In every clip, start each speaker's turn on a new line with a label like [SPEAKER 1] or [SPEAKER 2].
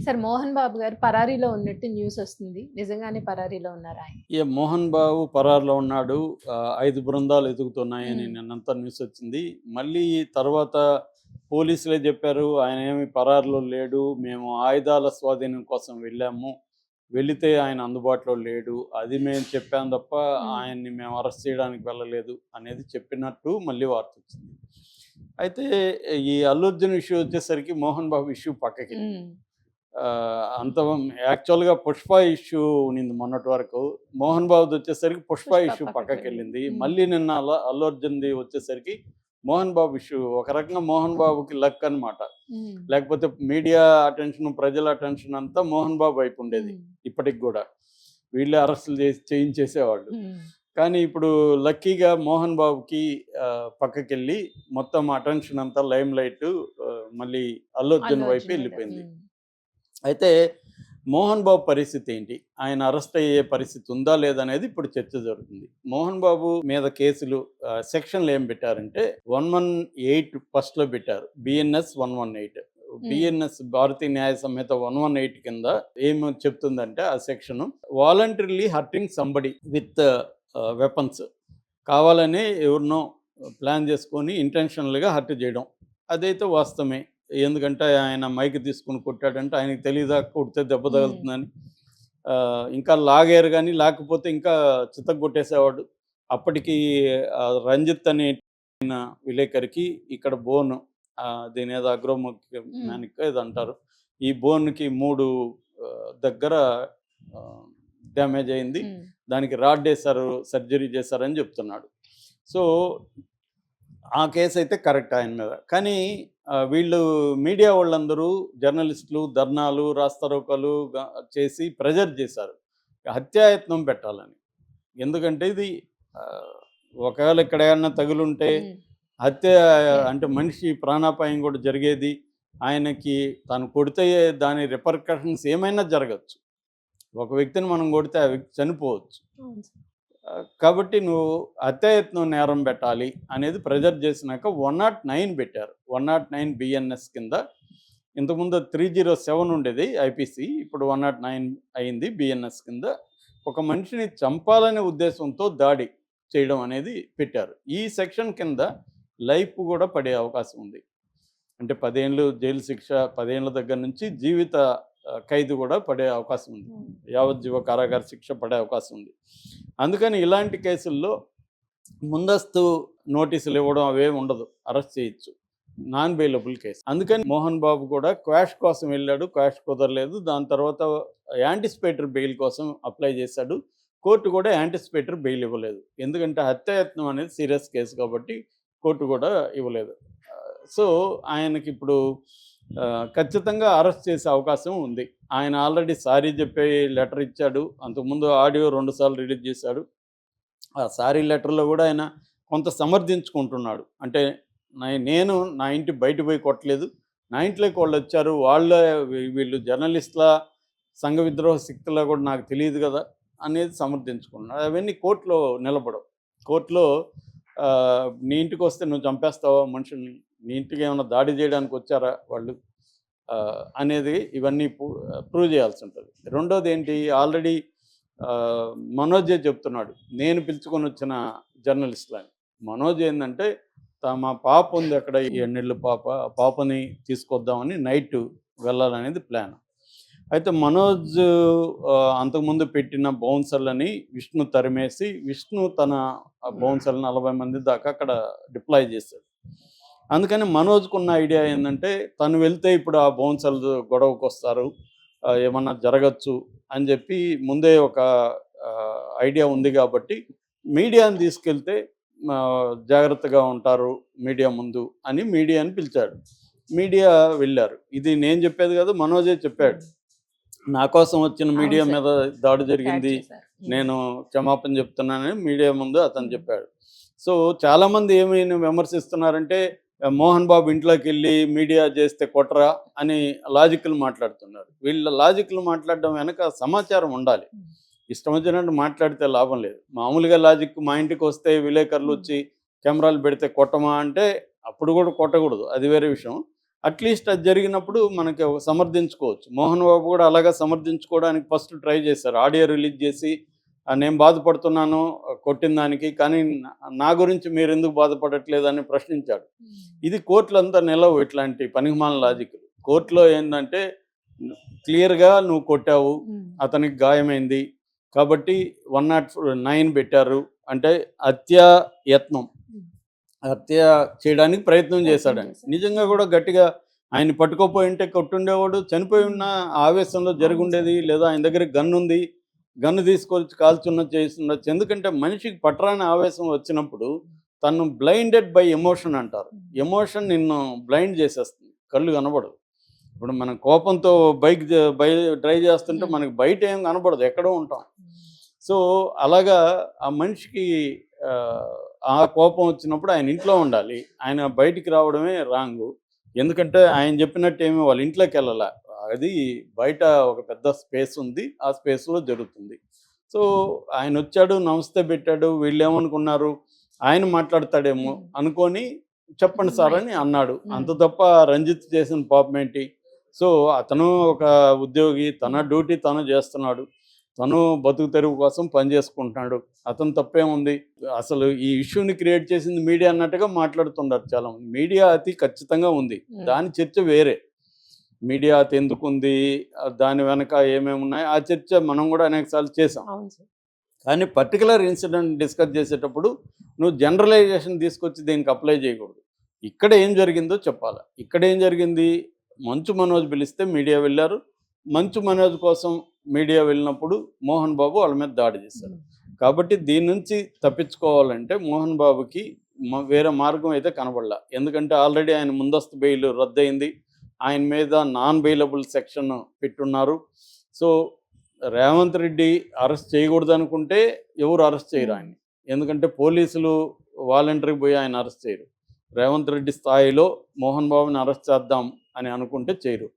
[SPEAKER 1] Sir 'Mohan Babu' గారు పరారీలో ఉన్నట్టు న్యూస్ వస్తుంది. నిజంగానే పరారీలో ఉన్నారా ఆయన?
[SPEAKER 2] మోహన్ బాబు పరారులో ఉన్నాడు. 5 బృందాలు ఎతుకుతున్నాయని
[SPEAKER 1] హ్మ్.
[SPEAKER 2] నిన్నంతా న్యూస్ వచ్చింది. మళ్ళీ తర్వాత పోలీసులే చెప్పారు, ఆయన ఏమి పరారులో లేడు. మేము ఆయుధాల స్వాధీనం కోసం వెళ్ళాము. వెళితే ఆయన అందుబాటులో లేడు. అది మేము చెప్పాం తప్ప
[SPEAKER 1] హ్మ్.
[SPEAKER 2] ఆయన్ని మేము అరెస్ట్ చేయడానికి వెళ్ళలేదు అనేది చెప్పినట్టు మళ్ళీ వార్తొచ్చింది. అయితే ఈ అల్లు అర్జున్ ఇష్యూ వచ్చేసరికి మోహన్ బాబు ఇష్యూ పక్కకెళ్ళింది.
[SPEAKER 1] హ్మ్.
[SPEAKER 2] అంత యాక్చువల్‌గా 'పుష్ప' ఇష్యూ ఉన్నింది మొన్నటి వరకు. 'మోహన్ బాబు'ది వచ్చేసరికి 'పుష్ప'
[SPEAKER 1] 'పుష్ప'
[SPEAKER 2] ఇష్యూ
[SPEAKER 1] పక్కకి వెళ్ళింది.
[SPEAKER 2] పక్కకెళ్ళింది.
[SPEAKER 1] హ్మ్.
[SPEAKER 2] మళ్ళీ నిన్న అల్లు అర్జున్‌ది వచ్చేసరికి 'మోహన్ బాబు' ఇష్యూ ఒక రకంగా 'మోహన్ బాబుకి' లక్ అనమాట.
[SPEAKER 1] హ్మ్.
[SPEAKER 2] లేకపోతే మీడియా అటెన్షన్, ప్రజల అటెన్షన్ అంతా 'మోహన్ బాబు' వైపు ఉండేది
[SPEAKER 1] హ్మ్.
[SPEAKER 2] ఇప్పటికి గూడా. వీళ్ళే అరెస్టులు చేయించేసేవాళ్ళు.
[SPEAKER 1] హ్మ్.
[SPEAKER 2] కానీ ఇప్పుడు లక్కీగా 'మోహన్ బాబుకి' పక్కకెళ్ళి మొత్తం అటెన్షన్ అంతా లైమ్ లైట్ మళ్ళీ అల్లు
[SPEAKER 1] అల్లు
[SPEAKER 2] అర్జున్ వైపే
[SPEAKER 1] అర్జున్ మీద.
[SPEAKER 2] ఎళ్ళిపోయింది.
[SPEAKER 1] హ్మ్.
[SPEAKER 2] అయితే మోహన్ బాబు పరిస్థితి ఏంటి? ఆయన అరెస్ట్ అయ్యే పరిస్థితి ఉందా? లేదా? అనేది ఇప్పుడు చర్చ జరుగుతుంది. మోహన్ బాబు మీద కేసులు సెక్షన్‌లు ఏం పెట్టారంటే 118 ఫస్ట్‌లో పెట్టారు. బీఎన్ఎస్ 118.
[SPEAKER 1] హ్మ్.
[SPEAKER 2] బీఎన్ఎస్ భారతీయ న్యాయ సంహిత 118 కింద ఏమి చెప్తుందంటే ఆ section voluntarily hurting somebody with weapons. కావాలని ఎవరినో ప్లాన్ చేసుకొని ఇంటెన్షనల్‌గా హర్ట్ చేయడం. అదైతే వాస్తవమే. ఎందుకంటే ఆయన మైక్ తీసుకొని కొట్టాడంటే ఆయనకి తెలీదా కొడితే దెబ్బ
[SPEAKER 1] హ్మ్.
[SPEAKER 2] తగులుతుందని. ఇంకా లాగారు గానీ, లేకపోతే ఇంకా చితగ్గొట్టేసేవాడు. అప్పటికి రంజిత్ అనే విలేకరికి ఇక్కడ బోన్ దీనేదో
[SPEAKER 1] హ్మ్.
[SPEAKER 2] అగ్రోమొక్కిమానిక్ ఏదో అంటారు. ఈ బోన్‌కి 3 దగ్గర ఆహ్, డ్యామేజ్ అయింది.
[SPEAKER 1] హ్మ్.
[SPEAKER 2] దానికి రాడ్డేశారు, సర్జరీ చేశారని చెప్తున్నాడు. సో, ఆ కేసయితే కరెక్ట్ ఆయన మీద. కానీ వీళ్ళు మీడియా వాళ్ళందరూ జర్నలిస్టులు ధర్నాలు, రాస్తారోకోలు చేసి ప్రెజర్ చేశారు. హత్యాయత్నం పెట్టాలని. ఎందుకంటే ఇది ఆహ్, ఒకవేళ ఇక్కడ ఏమన్నా తగులుంటే
[SPEAKER 1] హ్మ్.
[SPEAKER 2] హత్య
[SPEAKER 1] హత్య.
[SPEAKER 2] అంటే మనిషి ప్రాణాపాయం కూడా జరిగేది. ఆయనకి తను కొడితే దాని రిపర్కషన్స్ ఏమైనా జరగొచ్చు. ఒక వ్యక్తిని మనం కొడితే ఆ వ్యక్తి చనిపోవచ్చు.
[SPEAKER 1] అవును సార్.
[SPEAKER 2] కాబట్టి నువ్వు హత్యాయత్నం నేరం పెట్టాలి అనేది ప్రెజర్ చేసినాక 109 పెట్టారు. 109 బిఎన్ఎస్ కింద. ఇంతకుముందు 307 ఉండేది ఐపీసీ. ఇప్పుడు 109 అయింది బిఎన్ఎస్ కింద. ఒక మనిషిని చంపాలనే ఉద్దేశంతో దాడి చేయడం అనేది పెట్టారు. ఈ సెక్షన్ కింద లైఫ్ కూడా పడే అవకాశం ఉంది. అంటే 10 ఏళ్ళు జైలు శిక్ష, 10 ఏళ్ల దగ్గర నుంచి జీవిత ఖైదు కూడా పడే అవకాశం ఉంది.
[SPEAKER 1] హ్మ్.
[SPEAKER 2] యావజ్జీవ కారాగార శిక్ష పడే అవకాశం ఉంది. అందుకని ఇలాంటి కేసుల్లో ముందస్తు నోటీసులు ఇవ్వడం అవేమి ఉండదు. అరెస్ట్ చేయొచ్చు. Non bailable case. అందుకని మోహన్ బాబు కూడా క్వాష్ కోసం వెళ్ళాడు. క్వాష్ కుదరలేదు. దాని తర్వాత యాంటిసిపేటరీ బెయిల్ కోసం అప్లై చేశాడు. కోర్టు కూడా యాంటిసిపేటరీ బెయిల్ ఇవ్వలేదు. ఎందుకంటే హత్యాయత్నం అనేది సీరియస్ కేసు కాబట్టి కోర్టు కూడా ఇవ్వలేదు. సో, ఆయనకిప్పుడు ఖచ్చితంగా అరెస్ట్ చేసే అవకాశం ఉంది. ఆయన ఆల్రెడీ సారీ చెప్పి లెటర్ ఇచ్చాడు. అంతకుముందు ఆడియో 2 సార్లు రిలీజ్ చేశాడు. ఆ సారీ లెటర్‌లో గూడా ఆయన కొంత సమర్థించుకుంటున్నాడు. అంటే నేను నా ఇంటి బయట పోయి కొట్టలేదు. నా ఇంట్లోకి వాళ్ళొచ్చారు. వాళ్ళే వీళ్ళు జర్నలిస్ట్‌లా, సంఘ విద్రోహ శక్తులా గూడా నాకు తెలీదు గదా! అనేది సమర్థించుకున్నాడు. అవన్నీ కోర్ట్‌లో నిలబడవు. కోర్ట్‌లో నీ ఇంటికొస్తే నువ్వు చంపేస్తావా మనుషుల్ని? నీ ఇంటికేమన్నా దాడి జేయడానికొచ్చారా వాళ్ళు? అనేది ఇవన్నీ ప్రూవ్ చేయాల్సుంటది. రెండోదేంటి ఆల్రెడీ మనోజే చెప్తున్నాడు. నేను పిలుచుకొనొచ్చిన జర్నలిస్ట్‌లని. మనోజ్ ఏందంటే మా పాప ఉంది అక్కడ
[SPEAKER 1] హ్మ్.
[SPEAKER 2] 7 నెలల పాప. ఆ పాపని తీసుకొద్దామని నైట్ వెళ్ళాలనేది ప్లాన్. అయితే మనోజ్ అంతకుముందు పెట్టిన బౌన్సర్‌లని విష్ణు తరిమేసి, విష్ణు తన బౌన్సర్‌లు 40 మంది దాకా అక్కడ డిప్లాయ్ చేశాడు. అందుకని మనోజ్‌కున్న ఐడియా ఏందంటే, తను వెళ్తే ఇప్పుడు ఆ బౌన్సర్లు గొడవకొస్తారు. ఏమన్నా జరగచ్చు అని జెప్పి ముందే ఒక ఐడియా ఉంది గాబట్టి, మీడియాని తీసుకెళ్తే జాగ్రత్తగా ఉంటారు మీడియా ముందు అని మీడియాని పిలిచాడు. మీడియా వెళ్లారు. ఇది నేను జెప్పేది గాదు మనోజే చెప్పాడు.
[SPEAKER 1] హ్మ్.
[SPEAKER 2] నా కోసం వచ్చిన
[SPEAKER 1] అవును
[SPEAKER 2] మీడియా
[SPEAKER 1] సార్.
[SPEAKER 2] మీద దాడి
[SPEAKER 1] చాట్
[SPEAKER 2] జరిగింది.
[SPEAKER 1] చేశారు. హ్మ్.
[SPEAKER 2] నేను క్షమాపణ చెప్తున్నానని మీడియా ముందు అతను
[SPEAKER 1] హ్మ్.
[SPEAKER 2] చెప్పాడు. సో, చాలామంది ఏమైనా విమర్శిస్తున్నారంటే, మోహన్ బాబు ఇంట్లోకెళ్ళి మీడియా చేస్తే కొట్టరా అని లాజిక్‌లు మాట్లాడుతున్నారు. వీళ్ళ లాజిక్‌లు మాట్లాడడం వెనక సమాచారం ఉండాలి.
[SPEAKER 1] హ్మ్.
[SPEAKER 2] ఇష్టం వచ్చినట్టు మాట్లాడితే లాభం లేదు. మామూలుగా లాజిక్ మా ఇంటికొస్తే
[SPEAKER 1] హ్మ్.
[SPEAKER 2] విలేకరులొచ్చి కెమెరాలు పెడితే కొట్టమా అంటే, అప్పుడు కూడా కొట్టకూడదు. అది వేరే విషయం. అట్లీస్ట్ అది జరిగినప్పుడు మనకి ఒక సమర్థించుకోవచ్చు. మోహన్ బాబు కూడా అలాగా సమర్థించుకోవడానికి ఫస్ట్ ట్రై చేశారు. ఆడియో రిలీజ్ చేసి నేను బాధపడుతున్నాను కొట్టిన దానికి, కానీ నా గురించి మీరెందుకు బాధపడట్లేదని ప్రశ్నించాడు. ఇది కోర్టులంతా నిలవు ఇట్లాంటి పనికిమాలిన లాజిక్లు. కోర్టులో ఏంటంటే క్లియర్‌గా నువ్వు కొట్టావు, అతనికి గాయమైంది కాబట్టి 109 పెట్టారు. అంటే యత్నం హత్య చేయడానికి ప్రయత్నం చేశాడని. నిజంగా కూడా గట్టిగా ఆయన్ని పట్టుకోపోయి ఉంటే కొట్టుండేవాడు, చనిపోయి ఉన్న ఆవేశంలో జరుగుండేది. లేదా ఆయన దగ్గర గన్ ఉంది, గన్ను తీసుకొచ్చి చేస్తుండొచ్చు. ఎందుకంటే మనిషికి పట్టరాని ఆవేశం వచ్చినప్పుడు తను బ్లైండెడ్ బై ఎమోషన్ అంటారు. ఎమోషన్ నిన్ను బ్లైండ్ చేసేస్తుంది, కళ్ళు కనబడదు. ఇప్పుడు మనం కోపంతో బైక్ డ్రైవ్ చేస్తుంటే మనకి బయట ఏం కనబడదు, ఎక్కడో ఉంటాం. సో అలాగా ఆ మనిషికి ఆ కోపం వచ్చినప్పుడు ఆయన ఇంట్లో ఉండాలి, ఆయన బయటికి రావడమే రాంగు. ఎందుకంటే ఆయన చెప్పినట్టు ఏమీ వాళ్ళ ఇంట్లోకి వెళ్ళాల, అది బయట ఒక పెద్ద స్పేస్ ఉంది, ఆ స్పేస్లో జరుగుతుంది. సో ఆయన వచ్చాడు, నమస్తే పెట్టాడు, వీళ్ళు ఏమనుకున్నారు ఆయన మాట్లాడతాడేమో అనుకొని చెప్పండి సార్ అని అన్నాడు. అంత తప్ప రంజిత్ చేసిన పాపం ఏంటి? సో అతను ఒక ఉద్యోగి, తన డ్యూటీ తను చేస్తున్నాడు, తను బతుకు తెరువు కోసం పనిచేసుకుంటున్నాడు. అతను తప్పేముంది? అసలు ఈ ఇష్యూని క్రియేట్ చేసింది మీడియా అన్నట్టుగా మాట్లాడుతున్నారు చాలామంది. మీడియా అతి ఖచ్చితంగా ఉంది, దాని చర్చ వేరే. మీడియా అతి ఎందుకుంది, దాని వెనక ఏమేమి ఉన్నాయి, ఆ చర్చ మనం కూడా అనేకసార్లు చేసాం. కానీ పర్టికులర్ ఇన్సిడెంట్ డిస్కస్ చేసేటప్పుడు నువ్వు జనరలైజేషన్ తీసుకొచ్చి దీనికి అప్లై చేయకూడదు. ఇక్కడ ఏం జరిగిందో చెప్పాలి. ఇక్కడ ఏం జరిగింది? మంచు మనోజ్ పిలిస్తే మీడియా వెళ్ళారు. మంచు మనోజ్ కోసం మీడియా వెళ్ళినప్పుడు మోహన్ బాబు వాళ్ళ మీద దాడి చేశారు. కాబట్టి దీని నుంచి తప్పించుకోవాలంటే మోహన్ బాబుకి వేరే మార్గం అయితే కనబడలా. ఎందుకంటే ఆల్రెడీ ఆయన ముందస్తు బెయిల్ రద్దయింది, ఆయన మీద నాన్ బెయిలబుల్ సెక్షన్ పెట్టున్నారు. సో రేవంత్ రెడ్డి అరెస్ట్ చేయకూడదు అనుకుంటే ఎవరు అరెస్ట్ చేయరు ఆయన్ని. ఎందుకంటే పోలీసులు వాలంటరీకి పోయి ఆయన అరెస్ట్ చేయరు. రేవంత్ రెడ్డి స్థాయిలో మోహన్ బాబుని అరెస్ట్ చేద్దాం అని అనుకుంటే చేయరు.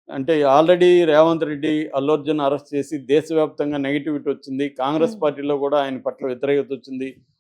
[SPEAKER 2] అంటే ఆల్రెడీ రేవంత్ రెడ్డి అల్లు అర్జున్ అరెస్ట్ చేసి దేశవ్యాప్తంగా నెగిటివిటీ వచ్చింది. కాంగ్రెస్ పార్టీలో కూడా ఆయన పట్ల వ్యతిరేకత వచ్చింది.